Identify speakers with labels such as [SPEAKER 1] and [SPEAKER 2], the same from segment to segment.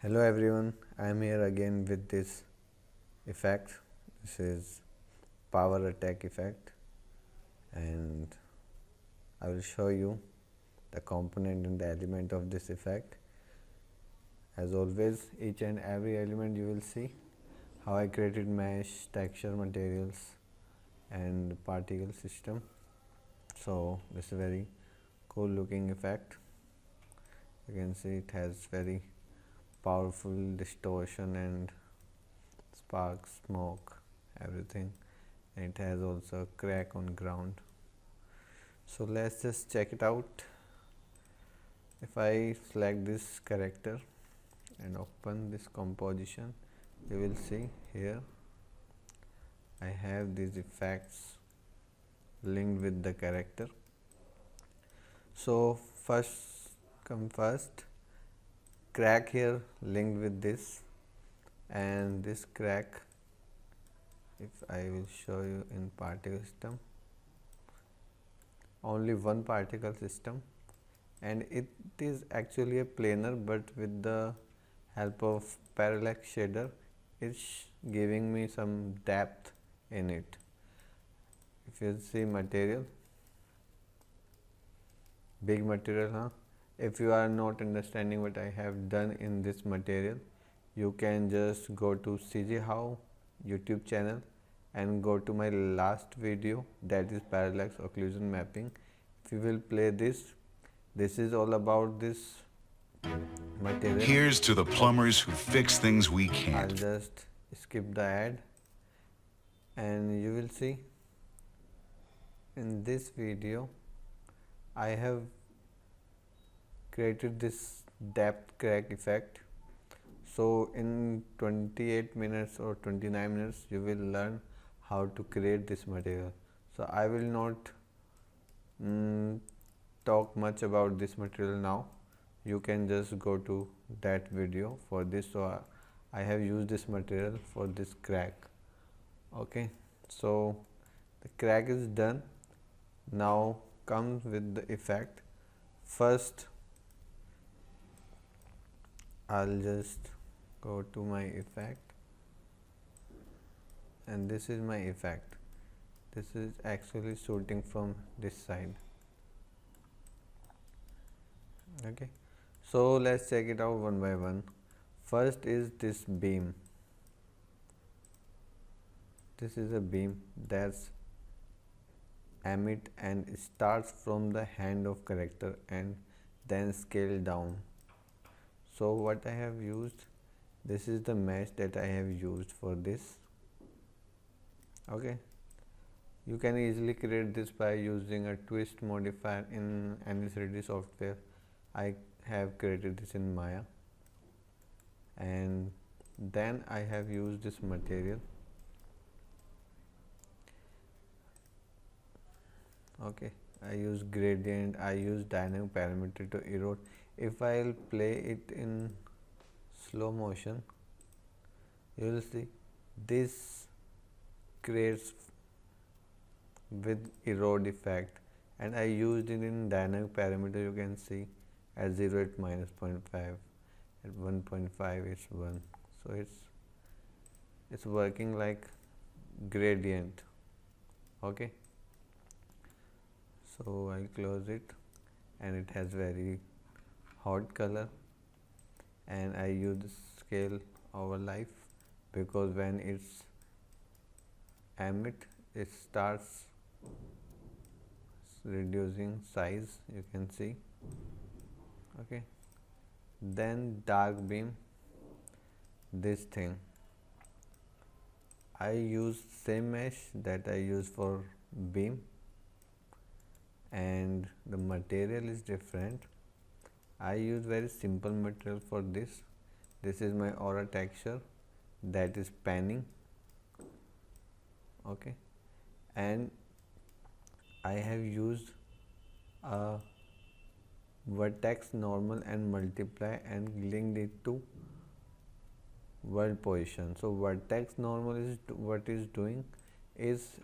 [SPEAKER 1] Hello everyone, I am here again with this effect. This is power attack effect, and I will show you the component and the element of this effect. As always, each and every element you will see how I created mesh, texture, materials and particle system. So this is a very cool looking effect. You can see it has very powerful distortion and spark, smoke, everything, and it has also a crack on ground. So let's just check it out. If I select this character and open this composition, you will see here I have these effects linked with the character. So first, crack here linked with this, and this crack, if I will show you in particle system, only one particle system, and it is actually a planar, but with the help of parallax shader it's giving me some depth in it. If you see material, big material, if you are not understanding what I have done in this material, you can just go to CG How YouTube channel and go to my last video, that is parallax occlusion mapping. If you will play this is all about this material.
[SPEAKER 2] Here's to the plumbers who fix things we
[SPEAKER 1] I'll
[SPEAKER 2] can't.
[SPEAKER 1] just skip the ad, and you will see in this video I have created this depth crack effect. So in 28 minutes or 29 minutes you will learn how to create this material. So I will not talk much about this material now. You can just go to that video for this. So I have used this material for this crack. Okay, so the crack is done. Now comes with the effect. First I'll just go to my effect, and this is my effect. This is actually shooting from this side. Okay, so let's check it out one by one. First is this beam. This is a beam that's emit and starts from the hand of character and then scale down. So what I have used, this is the mesh that I have used for this. Okay, you can easily create this by using a twist modifier in any 3D software. I have created this in Maya, and then I have used this material. Okay, I use gradient, I use dynamic parameter to erode. If I'll play it in slow motion, you will see this creates with erode effect, and I used it in dynamic parameter. You can see at 0 it minus 0.5, at 1.5 it's 1. So it's working like gradient. Okay, so I'll close it, and it has very hot color, and I use scale over life because when it's emit it starts reducing size, you can see. Okay, then dark beam, this thing I use same mesh that I use for beam, and the material is different. I use very simple material for this. This is my aura texture, that is panning. Okay, and I have used a vertex normal and multiply and linked it to world position. So vertex normal is what is doing is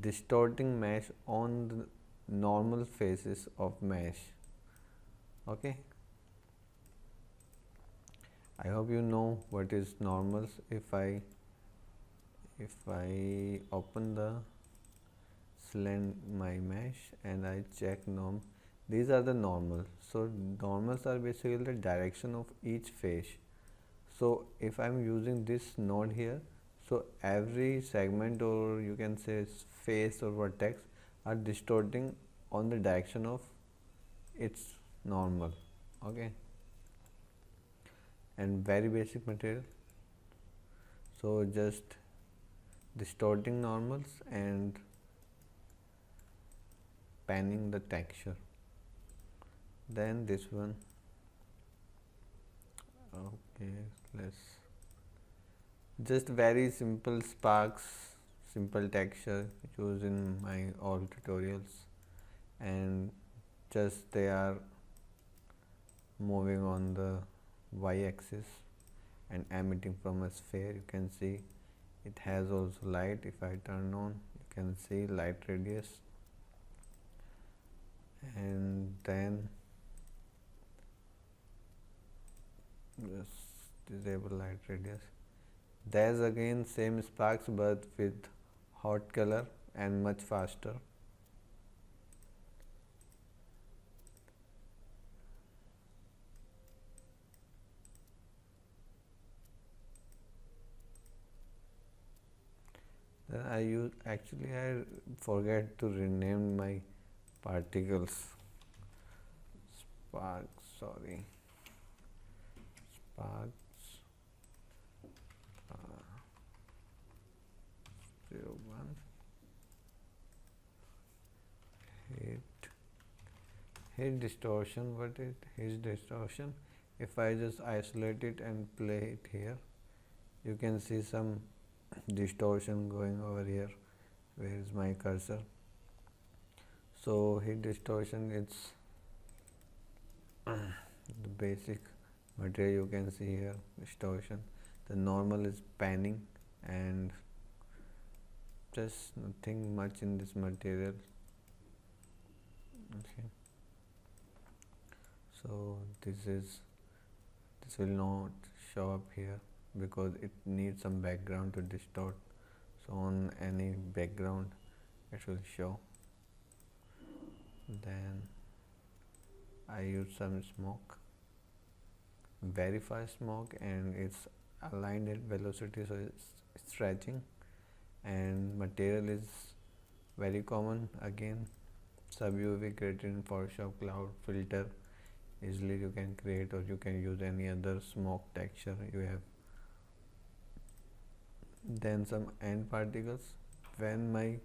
[SPEAKER 1] distorting mesh on the normal faces of mesh. Okay, I hope you know what is normals. If I open the my mesh and I check norm, these are the normals. So normals are basically the direction of each face. So if I'm using this node here, so every segment, or you can say face or vertex, are distorting on the direction of its normal. Okay, and very basic material. So just distorting normals and panning the texture. Then this one, okay, let's just very simple sparks, simple texture used in my all tutorials, and just they are moving on the y-axis and emitting from a sphere. You can see it has also light. If I turn on, you can see light radius, and then just disable light radius. There's again same sparks but with hot color and much faster. Then I forget to rename my particles. Sparks, sorry. Sparks 01 hit distortion. What is his distortion? If I just isolate it and play it here, you can see some distortion going over here. Where is my cursor? So hit distortion, it's the basic material. You can see here distortion. The normal is panning, and just nothing much in this material. Okay, so this will not show up here because it needs some background to distort. So on any background it will show. Then I use some smoke, very fast smoke, and it's aligned at velocity, so it's stretching. And material is very common, again sub UV created in Photoshop cloud filter. Easily you can create, or you can use any other smoke texture you have. Then some end particles. When my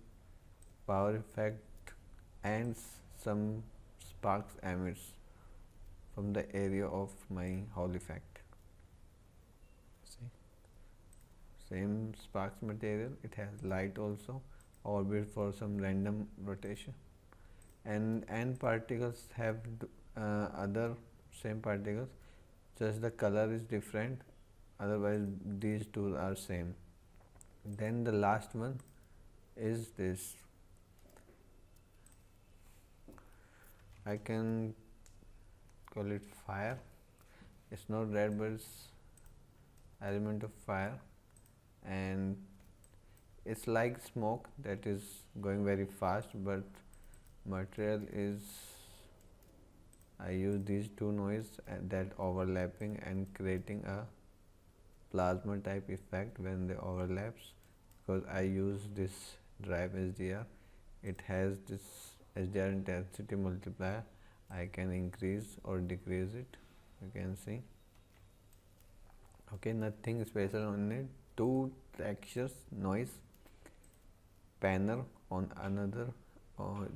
[SPEAKER 1] power effect ends, some sparks emits from the area of my Hall effect. See, same sparks material, it has light also, orbit for some random rotation. And end particles have other same particles, just the color is different, otherwise these two are same. Then the last one is this. I can call it fire. It's not red, but it's element of fire, and it's like smoke that is going very fast, but material is, I use these two noise that overlapping and creating a plasma type effect when they overlaps, because I use this drive HDR. It has this HDR intensity multiplier. I can increase or decrease it, you can see. Okay, nothing special on it. Two textures, noise, panel on another,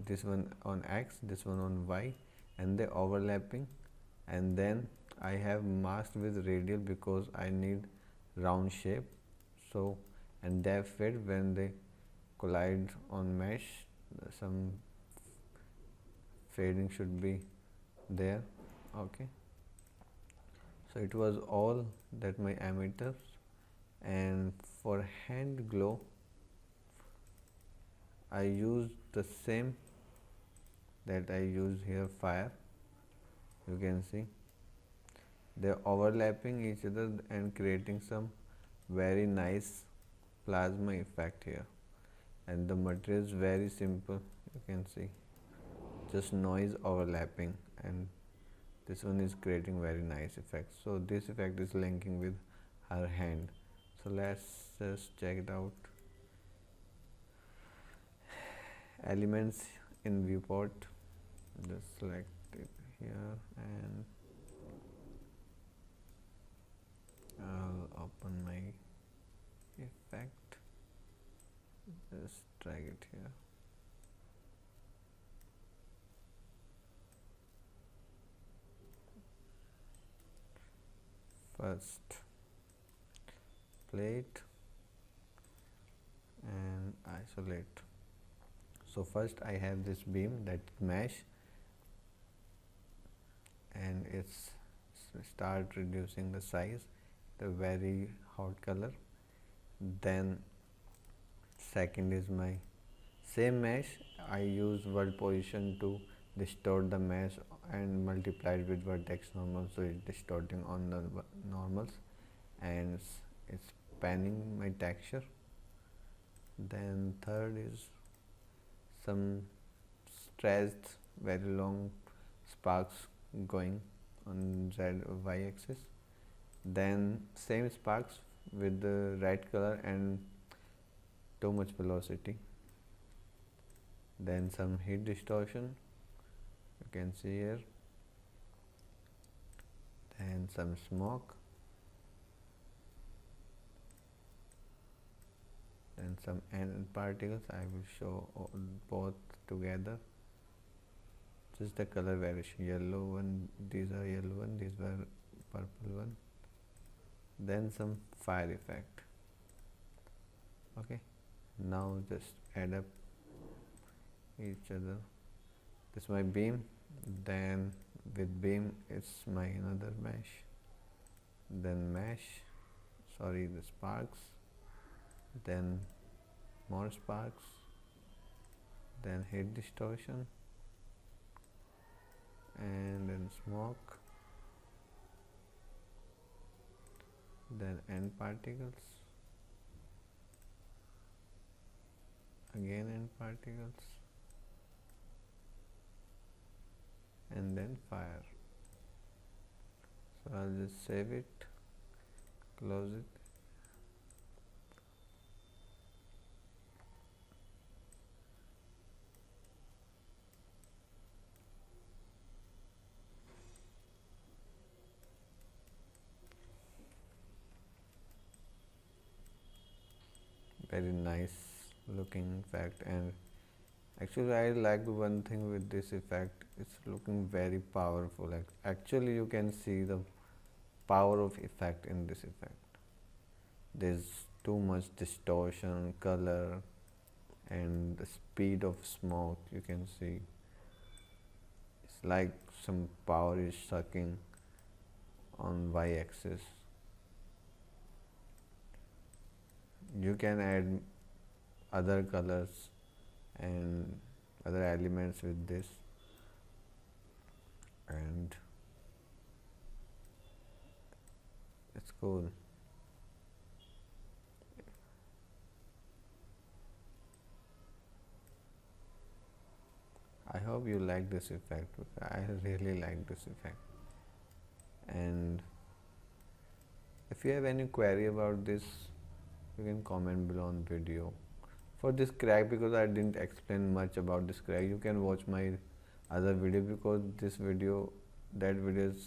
[SPEAKER 1] this one on X, this one on Y, and they overlapping. And then I have masked with radial because I need round shape. So, and depth fade when they collide on mesh, some fading should be there. Okay, so it was all that my emitters. And for hand glow, I used the same that I use here, fire. You can see They're overlapping each other and creating some very nice plasma effect here. And the material is very simple, you can see, just noise overlapping, and this one is creating very nice effect. So this effect is linking with her hand. So let's just check it out. Elements in viewport, just select it here and I'll open my effect, just drag it here. First plate and isolate. So first I have this beam, that mesh, and it's start reducing the size, the very hot color. Then second is my same mesh, I use world position to distort the mesh and multiply it with vertex normal, so it's distorting on the normals, and it's panning my texture. Then third is some stretched very long sparks going on Z or Y axis. Then same sparks with the red color and too much velocity. Then some heat distortion, you can see here. Then some smoke. Then some end particles, I will show both together. Just the color variation, yellow one, these are yellow one, these were purple one. Then some fire effect. Okay, now just add up each other. This is my beam, then with beam it's my another mesh, then the sparks, then more sparks, then heat distortion, and then smoke, then end particles, again end particles, and then fire. So I'll just save it, close it. Very nice looking effect, and actually I like one thing with this effect, it's looking very powerful. Actually you can see the power of effect in this effect. There's too much distortion, color, and the speed of smoke, you can see it's like some power is sucking on Y axis. You can add other colors and other elements with this, and it's cool. I hope you like this effect, because I really like this effect. And if you have any query about this, you can comment below on video. For this crack, because I didn't explain much about this crack, you can watch my other video, because that videos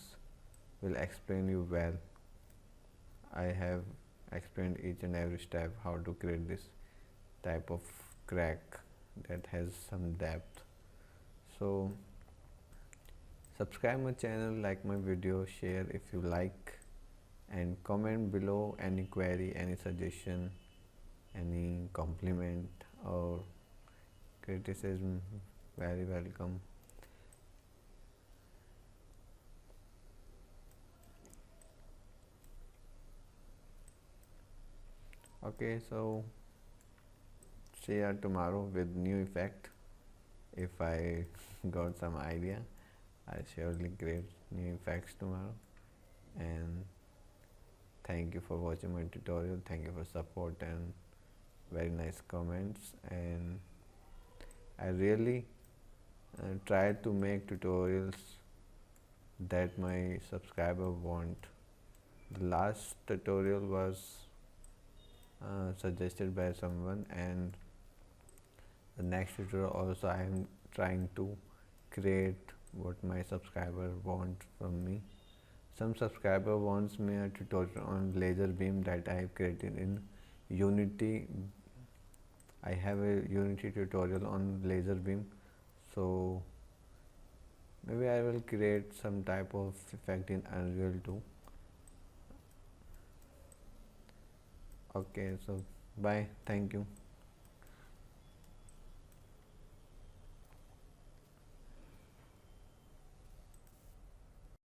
[SPEAKER 1] will explain you well. I have explained each and every step how to create this type of crack that has some depth. So subscribe my channel, like my video, share if you like, and comment below any query, any suggestion, any compliment or criticism, very welcome. Okay, so see you tomorrow with new effect. If I got some idea, I'll surely create new effects tomorrow. and thank you for watching my tutorial. Thank you for support and very nice comments. And I really try to make tutorials that my subscriber want. The last tutorial was suggested by someone, and the next tutorial also I am trying to create what my subscriber want from me. Some subscriber wants me a tutorial on laser beam that I have created in Unity. I have a Unity tutorial on laser beam, so maybe I will create some type of effect in Unreal too. Okay, so bye, thank you.